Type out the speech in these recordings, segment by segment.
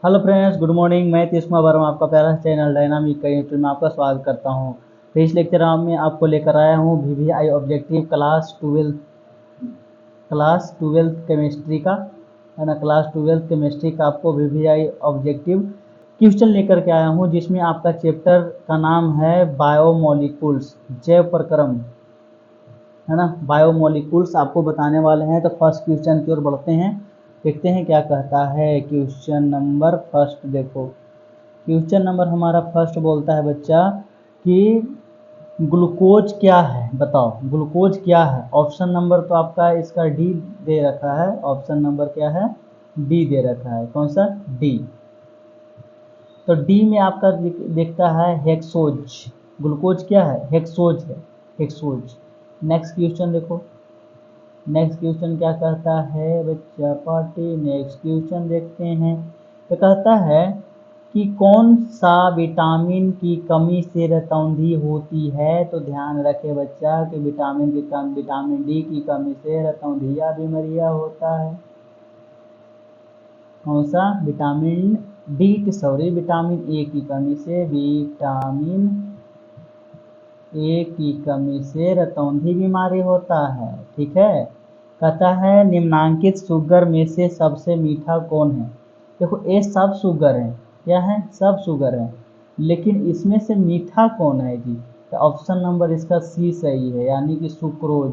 Hello friends, good morning. मैं तीसमा वर्मा आपका प्यारा चैनल डायनामिक केमिस्ट्री में आपका स्वागत करता हूं। तो इस लेक्चर में आपको लेकर आया हूं VVI objective class twelfth chemistry का, है ना। क्लास ट्वेल्थ केमिस्ट्री का आपको वीवीआई ऑब्जेक्टिव क्वेश्चन लेकर के आया हूं, जिसमें आपका चैप्टर का नाम है बायोमोलिकुल्स, जैव प्रक्रम, है ना। बायोमोलिकुल्स आपको बताने वाले हैं। तो फर्स्ट क्वेश्चन की ओर बढ़ते हैं, देखते हैं क्या कहता है। क्वेश्चन नंबर फर्स्ट देखो। क्वेश्चन नंबर हमारा फर्स्ट बोलता है बच्चा कि ग्लूकोज क्या है, बताओ ग्लूकोज क्या है। ऑप्शन नंबर तो आपका इसका डी दे रखा है। ऑप्शन नंबर क्या है? डी दे रखा है। कौन सा? डी। तो डी में आपका देखता है हेक्सोज। ग्लूकोज क्या है? हेक्सोज है, हेक्सोज। नेक्स्ट क्वेश्चन देखो। नेक्स्ट क्वेश्चन क्या कहता है बच्चा पार्टी? नेक्स्ट क्वेश्चन देखते हैं। तो कहता है कि कौन सा विटामिन की कमी से रतौंधी होती है। तो ध्यान रखे बच्चा कि विटामिन डी की कमी से रतौंधिया बीमारियां होता है। कौन सा? विटामिन विटामिन ए की कमी से, विटामिन ए की कमी से रतौंधी बीमारी होता है। ठीक है। कहता है निम्नांकित शुगर में से सबसे मीठा कौन है। देखो ये सब शुगर है, क्या है? सब शुगर है, लेकिन इसमें से मीठा कौन है जी? तो ऑप्शन नंबर इसका सी सही है, यानी कि सुक्रोज।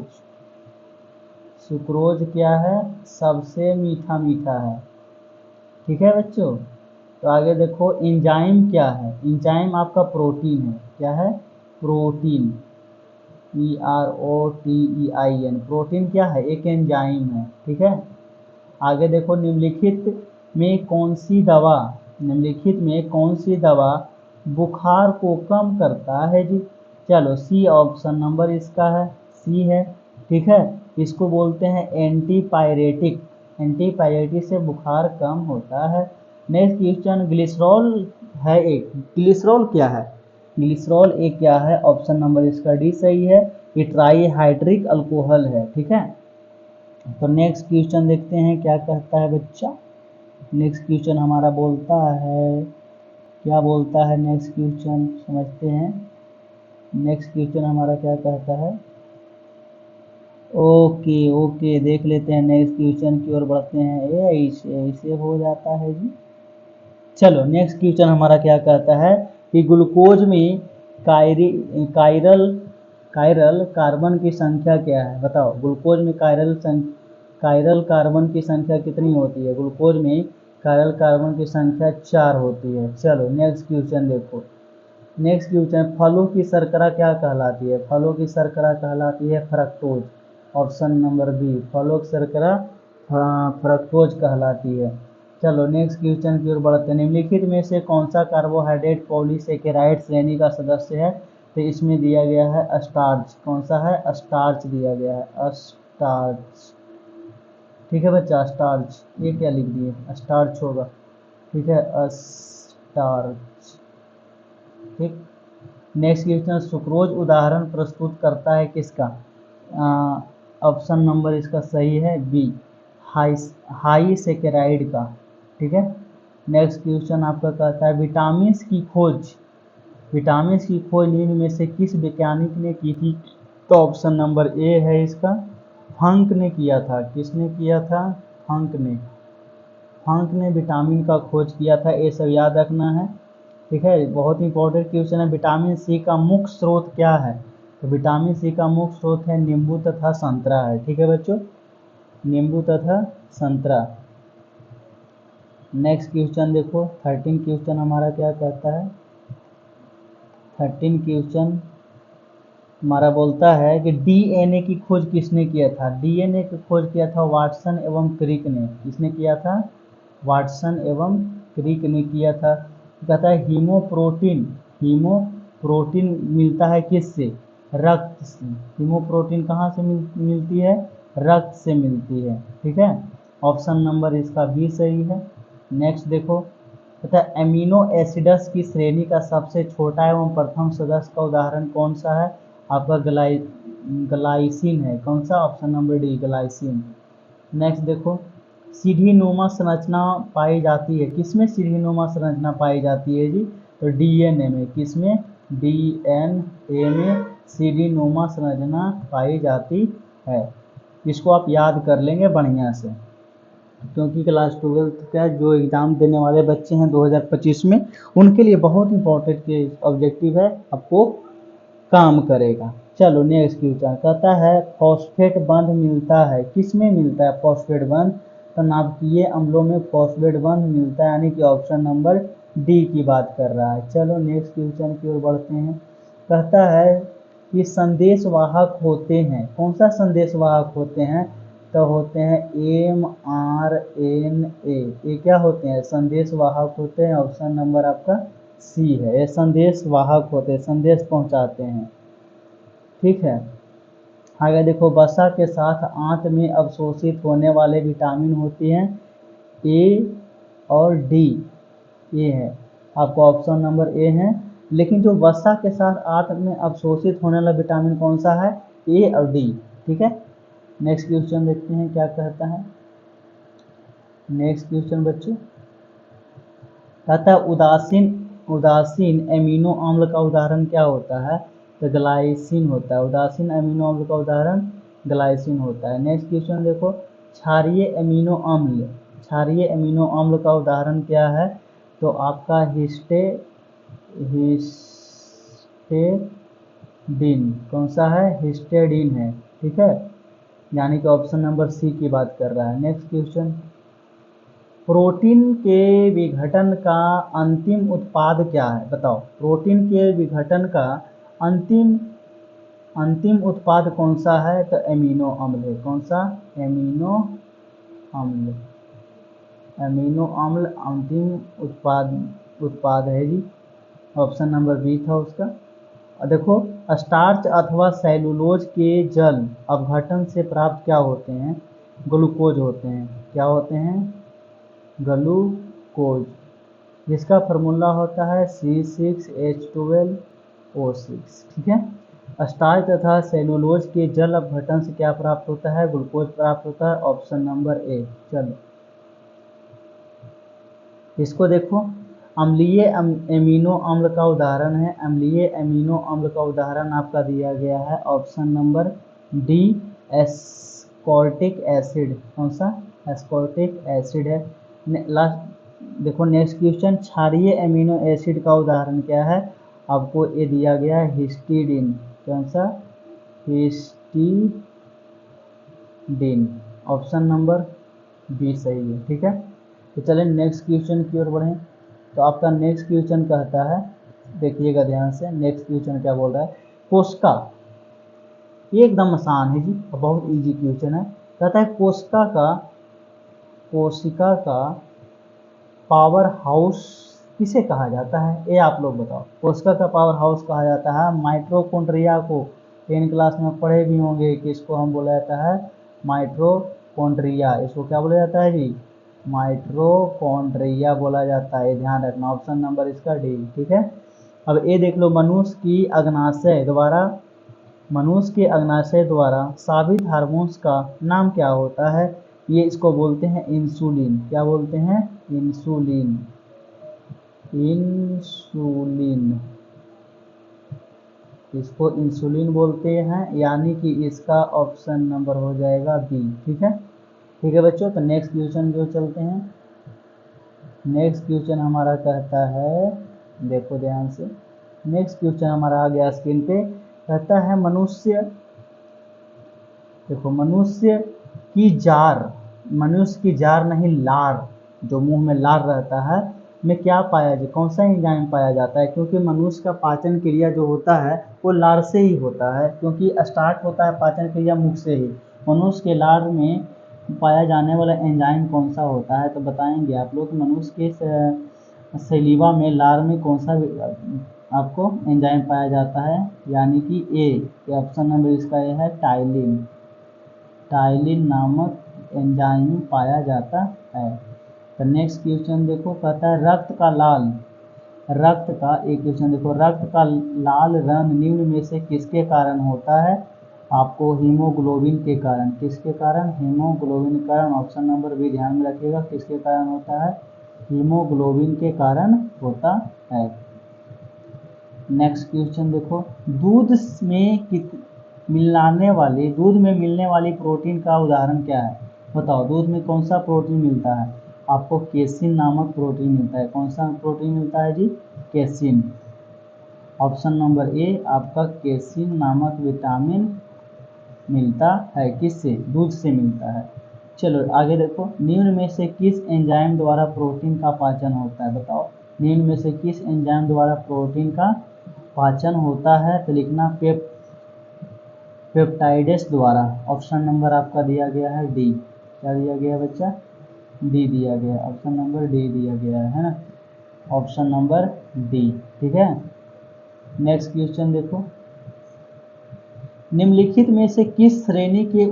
सुक्रोज क्या है? सबसे मीठा मीठा है। ठीक है बच्चों। तो आगे देखो, एंजाइम क्या है। एंजाइम आपका प्रोटीन है। क्या है? प्रोटीन। PROTEIN। प्रोटीन क्या है? एक एंजाइम है। ठीक है। आगे देखो, निम्नलिखित में कौन सी दवा बुखार को कम करता है जी? चलो सी ऑप्शन नंबर इसका है, सी है। ठीक है। इसको बोलते हैं एंटीपायरेटिक। एंटीपायरेटिक से बुखार कम होता है। नेक्स्ट क्वेश्चन, ग्लिसरॉल है एक। ग्लिसरॉल क्या है? ग्लिसरॉल एक क्या है? ऑप्शन नंबर इसका डी सही है। ये ट्राईहाइड्रिक अल्कोहल है। ठीक है। तो नेक्स्ट क्वेश्चन देखते हैं क्या कहता है बच्चा। नेक्स्ट क्वेश्चन हमारा बोलता है, क्या बोलता है नेक्स्ट क्वेश्चन, समझते हैं। नेक्स्ट क्वेश्चन हमारा क्या कहता है। ओके ओके, देख लेते हैं। नेक्स्ट क्वेश्चन की ओर बढ़ते हैं। ये ऐसे हो जाता है जी। चलो नेक्स्ट क्वेश्चन हमारा क्या कहता है कि ग्लूकोज में कायरी कायरल कायरल कार्बन की संख्या क्या है। बताओ ग्लूकोज में कायरल कार्बन की संख्या कितनी होती है। ग्लूकोज में कायरल कार्बन की संख्या 4 होती है। चलो नेक्स्ट क्वेश्चन देखो। नेक्स्ट क्वेश्चन, फलों की शर्करा क्या कहलाती है। फलों की शर्करा कहलाती है फ्रक्टोज। ऑप्शन नंबर बी, फलों की शर्करा फ्रक्टोज कहलाती है। चलो नेक्स्ट क्वेश्चन की ओर बढ़ते हैं। निम्नलिखित में से कौन सा कार्बोहाइड्रेट पॉलीसेकेराइड श्रेणी का सदस्य है। तो इसमें दिया गया है स्टार्च। कौन सा है? स्टार्च दिया गया है, स्टार्च। ठीक है बच्चा, स्टार्च। ये क्या लिख दिए? स्टार्च होगा। ठीक है, स्टार्च। ठीक। नेक्स्ट क्वेश्चन, सुक्रोज उदाहरण प्रस्तुत करता है किसका। ऑप्शन नंबर इसका सही है बी, हाई हाई सेकेराइड का। ठीक है। नेक्स्ट क्वेश्चन आपका कहता है विटामिन की खोज निम्न में से किस वैज्ञानिक ने की थी। तो ऑप्शन नंबर ए है इसका, फंक ने किया था। किसने किया था? फंक ने। फंक ने विटामिन का खोज किया था, ये सब याद रखना है। ठीक है, बहुत इंपॉर्टेंट क्वेश्चन है। विटामिन सी का मुख्य स्रोत क्या है। तो विटामिन सी का मुख्य स्रोत है नींबू तथा संतरा है। ठीक है बच्चों, नींबू तथा संतरा। नेक्स्ट क्वेश्चन देखो, 13 क्वेश्चन हमारा क्या कहता है। 13 क्वेश्चन हमारा बोलता है कि डीएनए की खोज किसने किया था। डीएनए की खोज किया था वाटसन एवं क्रिक ने। किसने किया था? वाटसन एवं क्रिक ने किया था। कहता है हीमोप्रोटीन मिलता है किससे? रक्त से। हीमोप्रोटीन कहाँ से मिलती है? रक्त से मिलती है। ठीक है। ऑप्शन नंबर इसका बी सही है। नेक्स्ट देखो, तथा एमिनो एसिड्स की श्रेणी का सबसे छोटा एवं प्रथम सदस्य का उदाहरण कौन सा है। आपका ग्लाइसिन है। कौन सा? Option number D, glycine. Next देखो, सीढ़ी नुमा संरचना पाई जाती है। किसमें सीढ़ी नुमा संरचना पाई जाती है जी? तो डीएनए में। किसमें? डीएनए में सीढ़ी नुमा संरचना पाई जाती है। इसको आप याद कर लेंगे बढ़िया से, क्योंकि क्लास 12th का जो एग्ज़ाम देने वाले बच्चे हैं 2025 में, उनके लिए बहुत इंपॉर्टेंट के ऑब्जेक्टिव है, आपको काम करेगा। चलो नेक्स्ट क्वेश्चन कहता है फॉस्फेट बंध मिलता है। किस में मिलता है फॉस्फेट बंध? तो नाभिकीय अम्लों में फॉस्फेट बंध मिलता है, यानी कि ऑप्शन नंबर डी की बात कर रहा है। चलो नेक्स्ट क्वेश्चन की ओर बढ़ते हैं। कहता है कि संदेश वाहक होते हैं। कौन सा संदेश वाहक होते हैं? तो होते हैं mRNA। ये क्या होते हैं? संदेश वाहक होते हैं। ऑप्शन नंबर आपका सी है। ये संदेश वाहक होते हैं, संदेश पहुंचाते हैं। ठीक है। आगे देखो, वसा के साथ आंत में अवशोषित होने वाले विटामिन होती हैं ए और डी। ए है आपको ऑप्शन नंबर ए है। लेकिन जो वसा के साथ आंत में अवशोषित होने वाला विटामिन कौन सा है? ए और डी। ठीक है। नेक्स्ट क्वेश्चन देखते हैं क्या कहता है। नेक्स्ट क्वेश्चन बच्चों कहता है उदासीन एमिनो अम्ल का उदाहरण क्या होता है? तो ग्लाइसिन होता है। उदासीन एमिनो अम्ल का उदाहरण ग्लाइसिन होता है। नेक्स्ट क्वेश्चन देखो, क्षारीय एमिनो अम्ल का उदाहरण क्या है? तो आपका हिस्टेडीन। कौन सा है? हिस्टेडीन है। ठीक है, यानी कि ऑप्शन नंबर सी की बात कर रहा है। नेक्स्ट क्वेश्चन, प्रोटीन के विघटन का अंतिम उत्पाद क्या है? बताओ, प्रोटीन के विघटन का अंतिम उत्पाद कौन सा है? तो एमिनो अम्ल है। कौन सा? एमिनो अम्ल अंतिम उत्पाद है जी। ऑप्शन नंबर बी था उसका। देखो, स्टार्च अथवा सेलुलोज के जल अपघटन से प्राप्त क्या होते हैं? ग्लूकोज होते हैं। क्या होते हैं? ग्लूकोज, जिसका फार्मूला होता है C6H12O6। ठीक है। स्टार्च तथा सेलुलोज के जल अपघटन से क्या प्राप्त होता है? ग्लूकोज प्राप्त होता है। Option number A. चलो इसको देखो, अम्लीय एमिनो अम्ल का उदाहरण है। अम्लीय एमिनो अम्ल का उदाहरण आपका दिया गया है ऑप्शन नंबर डी, एस्कॉर्टिक एसिड। कौन सा? एस्कॉर्टिक एसिड है। लास्ट देखो नेक्स्ट क्वेश्चन, क्षारीय एमिनो एसिड का उदाहरण क्या है? आपको ये दिया गया है हिस्टीडीन। कौन सा? हिस्टीडीन। ऑप्शन नंबर बी सही है। ठीक है, तो चलें नेक्स्ट क्वेश्चन की ओर बढ़ें। तो आपका नेक्स्ट क्वेश्चन कहता है, देखिएगा ध्यान से, नेक्स्ट क्वेश्चन क्या बोल रहा है। कोशिका, ये एकदम आसान है जी, बहुत इजी क्वेश्चन है। कहता है कोशिका का पावर हाउस किसे कहा जाता है? ये आप लोग बताओ। कोशिका का पावर हाउस कहा जाता है माइटोकॉन्ड्रिया को। 10 क्लास में पढ़े भी होंगे कि इसको हम बोला जाता है माइटोकॉन्ड्रिया। इसको क्या बोला जाता है जी? माइटोकॉन्ड्रिया बोला जाता है। ध्यान रखना, ऑप्शन नंबर इसका डी। ठीक है। अब ये देख लो, मनुष्य के अग्नाशय द्वारा साबित हार्मोन्स का नाम क्या होता है? ये इसको बोलते हैं इंसुलिन। क्या बोलते हैं? इंसुलिन। इसको इंसुलिन बोलते हैं, यानी कि इसका ऑप्शन नंबर हो जाएगा बी। ठीक है। ठीक है बच्चों, तो नेक्स्ट क्वेश्चन जो चलते हैं। नेक्स्ट क्वेश्चन हमारा कहता है, देखो ध्यान से, नेक्स्ट क्वेश्चन हमारा आ गया स्क्रीन पे। कहता है मनुष्य की जार नहीं, लार, जो मुंह में लार रहता है, में क्या पाया जाए? कौन सा एंजाइम पाया जाता है? क्योंकि मनुष्य का पाचन क्रिया जो होता है वो लार से ही होता है, क्योंकि स्टार्ट होता है पाचन क्रिया मुख से ही। मनुष्य के लार में पाया जाने वाला एंजाइम कौन सा होता है? तो बताएंगे आप लोग। मनुष्य के सलीवा में, लार में कौन सा आपको एंजाइम पाया जाता है? यानी कि ए, ऑप्शन नंबर इसका ए है टाइलिन नामक एंजाइम पाया जाता है। तो नेक्स्ट क्वेश्चन देखो, कहता है रक्त का एक क्वेश्चन देखो, रक्त का लाल रंग निम्न में से किसके कारण होता है? आपको हीमोग्लोबिन के कारण, किसके कारण? हीमोग्लोबिन के कारण। ऑप्शन नंबर बी ध्यान में रखिएगा, किसके कारण होता है? हीमोग्लोबिन के कारण होता है। नेक्स्ट क्वेश्चन देखो, दूध में मिलने वाली प्रोटीन का उदाहरण क्या है? बताओ, दूध में कौन सा प्रोटीन मिलता है? आपको केसिन नामक प्रोटीन मिलता है। कौन सा प्रोटीन मिलता है जी? केसिन। ऑप्शन नंबर ए आपका केसिन नामक विटामिन मिलता है। किससे? दूध से मिलता है। चलो आगे देखो, निम्न में से किस एंजाइम द्वारा प्रोटीन का पाचन होता है? बताओ, निम्न में से किस एंजाइम द्वारा प्रोटीन का पाचन होता है? तो लिखना पेप्टाइडेस द्वारा। ऑप्शन नंबर आपका दिया गया है डी। क्या दिया गया बच्चा? डी दिया गया। ऑप्शन नंबर डी दिया गया है ना, ऑप्शन नंबर डी। ठीक है, नेक्स्ट क्वेश्चन देखो, निम्नलिखित में से किस श्रेणी के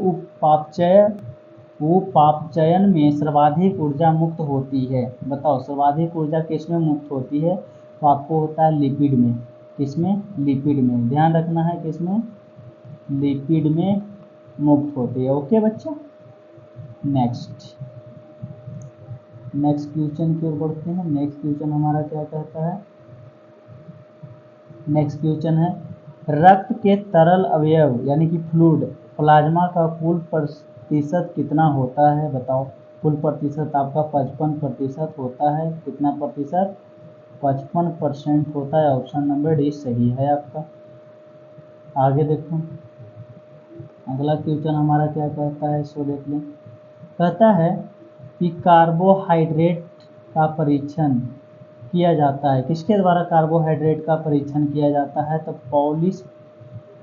उपापचयन में सर्वाधिक ऊर्जा मुक्त होती है? बताओ, सर्वाधिक ऊर्जा किसमें मुक्त होती है? तो आपको होता है लिपिड में। किसमें? लिपिड में। ध्यान रखना है, किसमें? लिपिड में मुक्त होती है। ओके बच्चा, नेक्स्ट क्वेश्चन की ओर बढ़ते हैं। नेक्स्ट क्वेश्चन हमारा क्या कहता है? नेक्स्ट क्वेश्चन है, रक्त के तरल अवयव यानी कि फ्लूइड प्लाज्मा का कुल प्रतिशत कितना होता है? बताओ, कुल प्रतिशत आपका 55% होता है। कितना प्रतिशत? 55% होता है। ऑप्शन नंबर डी सही है आपका। आगे देखो, अगला क्वेश्चन हमारा क्या कहता है, इसको देख लें। कहता है कि कार्बोहाइड्रेट का परीक्षण किया जाता है, किसके द्वारा कार्बोहाइड्रेट का परीक्षण किया जाता है? तो पॉलिश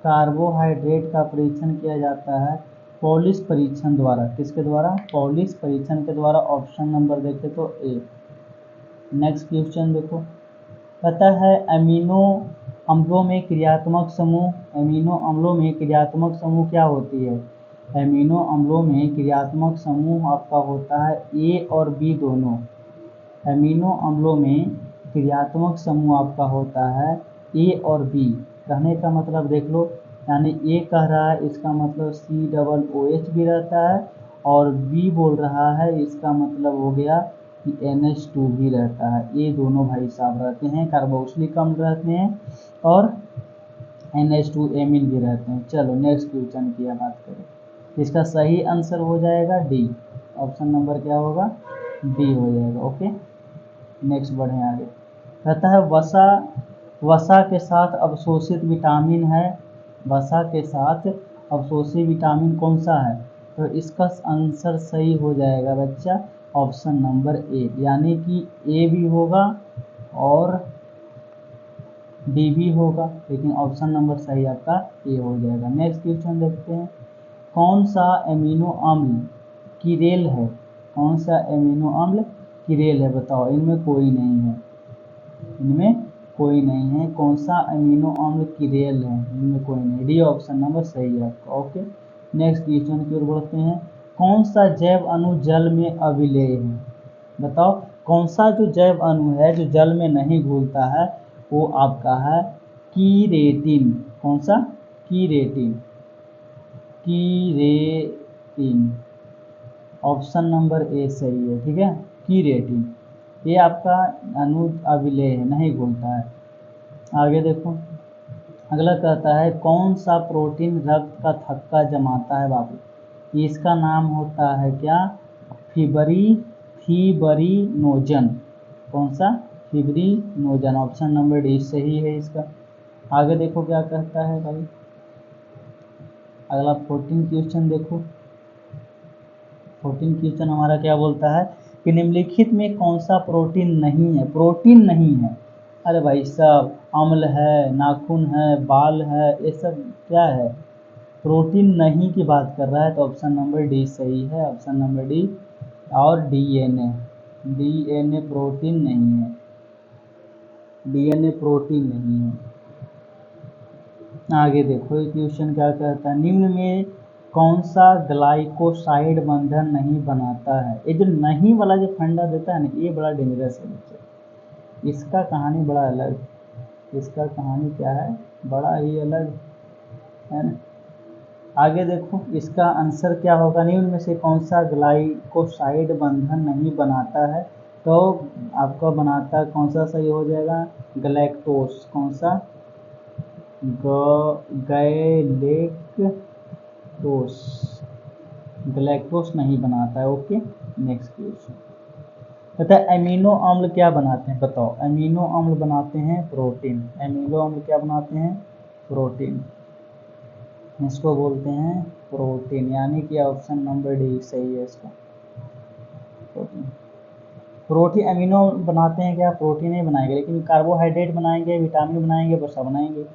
कार्बोहाइड्रेट का परीक्षण किया जाता है पॉलिश परीक्षण द्वारा। किसके द्वारा? पॉलिश परीक्षण के द्वारा। ऑप्शन नंबर देखे तो ए। नेक्स्ट क्वेश्चन देखो, कहता है अमीनो अम्लों में क्रियात्मक समूह क्या होती है? अमीनो अम्लों में क्रियात्मक समूह आपका होता है ए और बी दोनों। अमीनो अम्लों में क्रियात्मक समूह आपका होता है ए और बी। कहने का मतलब देख लो, यानी ए कह रहा है इसका मतलब COOH भी रहता है, और बी बोल रहा है इसका मतलब हो गया कि NH2 भी रहता है। ये दोनों भाई साहब रहते हैं, कार्बोक्सिलिक अम्ल रहते हैं और NH2 एमीन भी रहते हैं। चलो नेक्स्ट क्वेश्चन की बात करें, इसका सही आंसर हो जाएगा डी। ऑप्शन नंबर क्या होगा? डी हो जाएगा। ओके, नेक्स्ट बढ़ें आगे। कहता है वसा के साथ अवशोषित विटामिन है। वसा के साथ अवशोषित विटामिन कौन सा है? तो इसका आंसर सही हो जाएगा बच्चा ऑप्शन नंबर ए, यानी कि ए भी होगा और डी भी होगा, लेकिन ऑप्शन नंबर सही आपका ए हो जाएगा। नेक्स्ट क्वेश्चन देखते हैं, कौन सा एमिनो अम्ल किरेल है? कौन सा एमिनो अम्ल किरेल है? बताओ, इनमें कोई नहीं है। इनमें कोई नहीं है। कौन सा अमीनो अम्ल किरेल है? इनमें कोई नहीं। डी ऑप्शन नंबर सही है आपका। ओके, नेक्स्ट क्वेश्चन की ओर बढ़ते हैं, कौन सा जैव अणु जल में अविलेय है? बताओ, कौन सा जो जैव अणु है जो जल में नहीं घुलता है, वो आपका है कीरेटिन। कौन सा? कीरेटिन। कीरेटिन ऑप्शन नंबर ए सही है। ठीक है, कीरेटिन ये आपका अणु अविलेय है, नहीं घुलता है। आगे देखो, अगला कहता है कौन सा प्रोटीन रक्त का थक्का जमाता है बाबू? इसका नाम होता है क्या? फिबरिनोजन। कौन सा? फिबरिनोजन। ऑप्शन नंबर डी सही है इसका। आगे देखो क्या कहता है भाई, अगला 14 क्वेश्चन देखो। 14 क्वेश्चन हमारा क्या बोलता है कि निम्नलिखित में कौन सा प्रोटीन नहीं है? प्रोटीन नहीं है, अरे भाई साहब, अम्ल है, नाखून है, बाल है, ये सब क्या है? प्रोटीन नहीं की बात कर रहा है, तो ऑप्शन नंबर डी सही है। Option number D. और डीएनए प्रोटीन नहीं है। डीएनए प्रोटीन नहीं है। आगे देखो ये क्वेश्चन क्या कहता है, निम्न में कौन सा ग्लाइकोसाइड बंधन नहीं बनाता है? ये जो नहीं वाला जो फंडा देता है ना, ये बड़ा डेंजरस है बच्चे। इसका कहानी बड़ा अलग, इसका कहानी क्या है, बड़ा ही अलग है ना। आगे देखो इसका आंसर क्या होगा, निम्न में से कौन सा ग्लाइकोसाइड बंधन नहीं बनाता है, तो आपका बनाता कौन सा सही हो जाएगा, गैलेक्टोस। कौन सा, गैलेक्टोस, गैलेक्टोस नहीं बनाता है। Okay, next question. पता है अमीनो अम्ल क्या बनाते हैं, बताओ। अमीनो अम्ल बनाते हैं प्रोटीन। अमीनो अम्ल क्या बनाते हैं, प्रोटीन। इसको बोलते हैं प्रोटीन, यानी कि ऑप्शन नंबर डी सही है इसका, प्रोटीन। प्रोटीन अमीनो बनाते हैं क्या, प्रोटीन ही बनाएंगे, लेकिन कार्बोहाइड्रेट बनाएंगे, विटामिन बनाएंगे, वसा बनाएंगे।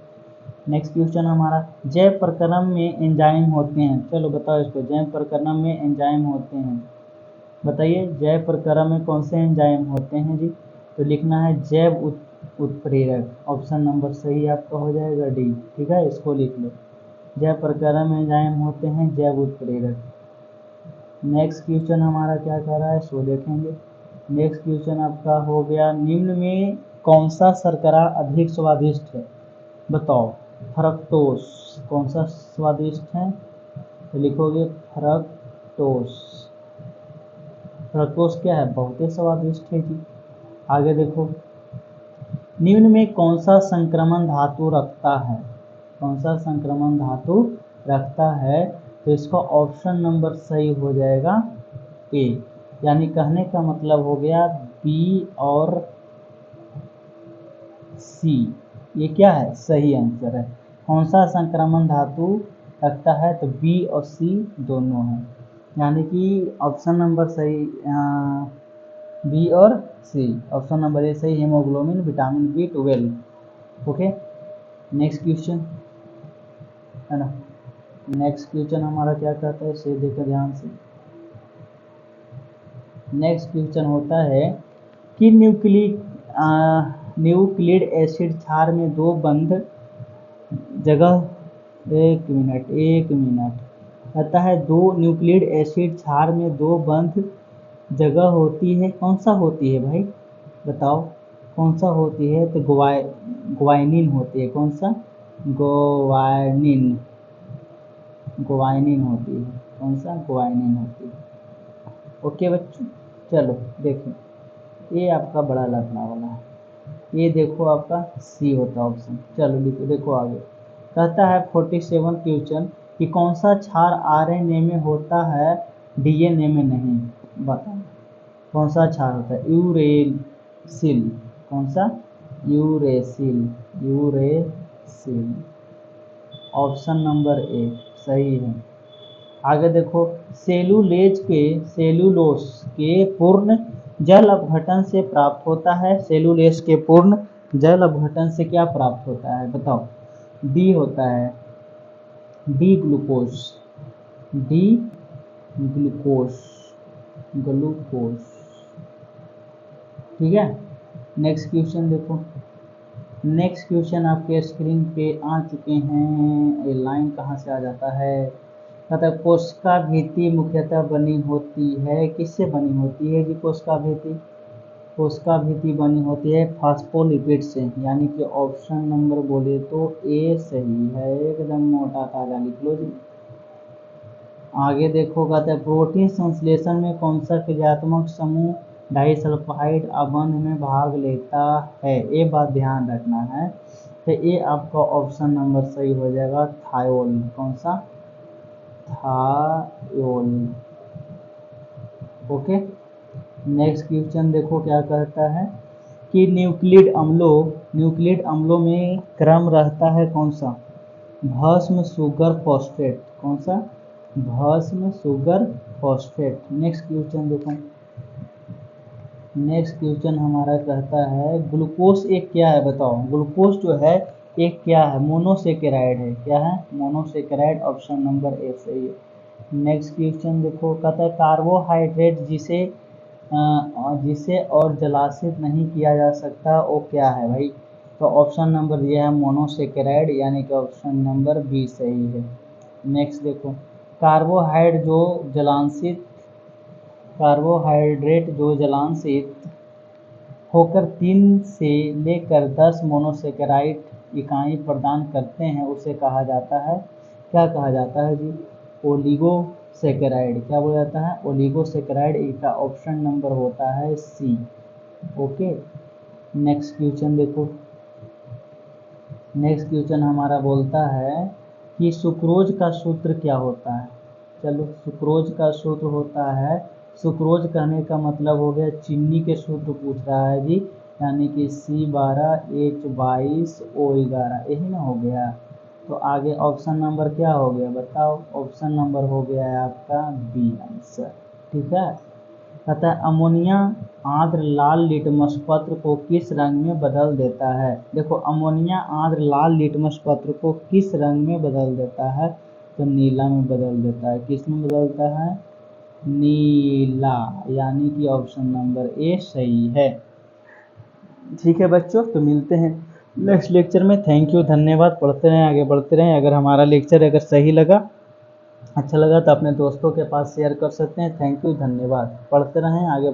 नेक्स्ट क्वेश्चन हमारा, जैव प्रक्रम में एंजाइम होते हैं। चलो बताओ इसको, जैव प्रक्रम में एंजाइम होते हैं, बताइए जैव प्रक्रम में कौन से एंजाइम होते हैं जी। तो लिखना है जैव उत्प्रेरक। ऑप्शन नंबर सही आपका हो जाएगा डी। ठीक है, इसको लिख लो, जैव प्रक्रम में एंजाइम होते हैं जैव उत्प्रेरक। नेक्स्ट क्वेश्चन हमारा क्या कह रहा है, सो देखेंगे। नेक्स्ट क्वेश्चन आपका हो गया, निम्न में कौन सा शर्करा अधिक स्वादिष्ट है, बताओ। फ्रक्टोस। कौन सा स्वादिष्ट है, तो लिखोगे फ्रक्टोस। फ्रक्टोस क्या है, बहुत ही स्वादिष्ट है जी। आगे देखो, निम्न में कौन सा संक्रमण धातु रखता है, कौन सा संक्रमण धातु रखता है, तो इसका ऑप्शन नंबर सही हो जाएगा ए। यानी कहने का मतलब हो गया बी और सी, ये क्या है, सही आंसर है। कौन सा संक्रमण धातु रखता है, तो बी और सी दोनों है, यानी कि ऑप्शन नंबर सही बी और सी, ऑप्शन नंबर ए सही, haemoglobin, vitamin B12। Okay, next question है ना। नेक्स्ट क्वेश्चन हमारा क्या कहता है, इसे देखो ध्यान से। नेक्स्ट क्वेश्चन होता है कि न्यूक्लिक एसिड क्षार में दो बंध जगह, एक मिनट कहता है, दो न्यूक्लिक एसिड क्षार में दो बंध जगह होती है, कौन सा होती है भाई, बताओ कौन सा होती है, तो ग्वाइनिन होती है। कौन सा, ग्वाइनिन होती है, कौन सा, ग्वाइनिन होती है। ओके बच्चों, चलो देखें, ये आपका बड़ा लफड़ा वाला है, ये देखो आपका सी होता है ऑप्शन। चलो देखो आगे, कहता है 47 क्वेश्चन कि कौन सा क्षार आरएनए में होता है डीएनए में नहीं, बताओ कौन सा क्षार होता है, यूरेसिल। कौन सा, यूरेसिल, ऑप्शन नंबर ए सही है। आगे देखो, सेलुलोस के पूर्ण जल अपघटन से प्राप्त होता है, सेलुलोस के पूर्ण जल अपघटन से क्या प्राप्त होता है, बताओ। डी होता है, डी ग्लूकोज, डी ग्लूकोज, ठीक है। नेक्स्ट क्वेश्चन देखो, नेक्स्ट क्वेश्चन आपके स्क्रीन पे आ चुके हैं, ये लाइन कहाँ से आ जाता है, मतलब कोशिका भित्ति मुख्यतः बनी होती है, किससे बनी होती है जी, कोशिका भित्ति बनी होती है फास्फोलिपिड से, यानी कि ऑप्शन नंबर बोले तो ए सही है, एकदम मोटा ताजा लिख लो जी। आगे देखो, कहता है प्रोटीन संश्लेषण में कौन सा क्रियात्मक समूह डाइसल्फाइड अबंध में भाग लेता है, ये बात ध्यान रखना है। तो ये आपका ऑप्शन नंबर सही हो जाएगा थायोल। कौन सा, थायोल। ओके, नेक्स्ट क्वेश्चन देखो क्या कहता है कि न्यूक्लिड अम्लों में क्रम रहता है कौन सा, भस्म शुगर फॉस्फेट। कौन सा, भस्म शुगर फॉस्फेट। नेक्स्ट क्वेश्चन देखो, नेक्स्ट क्वेश्चन हमारा कहता है ग्लूकोज एक क्या है, बताओ। ग्लूकोज जो है एक क्या है, मोनोसेकेराइड है, क्या है, मोनोसेकेराइड, ऑप्शन नंबर ए सही है। नेक्स्ट क्वेश्चन देखो, कहता है कार्बोहाइड्रेट जिसे और जलासित नहीं किया जा सकता वो क्या है भाई, तो ऑप्शन नंबर ये है मोनोसेकेराइड, यानी कि ऑप्शन नंबर बी सही है। नेक्स्ट देखो, कार्बोहाइड्रेट जो जलांशित होकर 3 से लेकर 10 मोनोसेकेराइड इकाई प्रदान करते हैं उसे कहा जाता है, क्या कहा जाता है जी? ओलिगोसेकेराइड। क्या बोला जाता है? ओलिगोसेकेराइड। इसका ऑप्शन नंबर होता है सी। ओके, नेक्स्ट क्वेश्चन देखो। नेक्स्ट क्वेश्चन हमारा बोलता है कि सुक्रोज का सूत्र क्या होता है? चलो, सुक्रोज का सूत्र होता है, सुक्रोज कहने का मतलब हो गया चीनी के सूत्र पूछ रहा है जी, यानी कि C12H22O11, यही ना हो गया। तो आगे ऑप्शन नंबर क्या हो गया बताओ? ऑप्शन नंबर हो गया है आपका बी आंसर। ठीक है। कहता है अमोनिया आर्द्र लाल लिटमस पत्र को किस रंग में बदल देता है? देखो, अमोनिया आर्द्र लाल लिटमस पत्र को किस रंग में बदल देता है? तो नीला में बदल देता है। किस में बदलता है? नीला, यानी कि ऑप्शन नंबर ए सही है। ठीक है बच्चों, तो मिलते हैं नेक्स्ट लेक्चर में। थैंक यू, धन्यवाद। पढ़ते रहें, आगे बढ़ते रहें। अगर हमारा लेक्चर अगर सही लगा, अच्छा लगा, तो अपने दोस्तों के पास शेयर कर सकते हैं। थैंक यू, धन्यवाद। पढ़ते रहें, आगे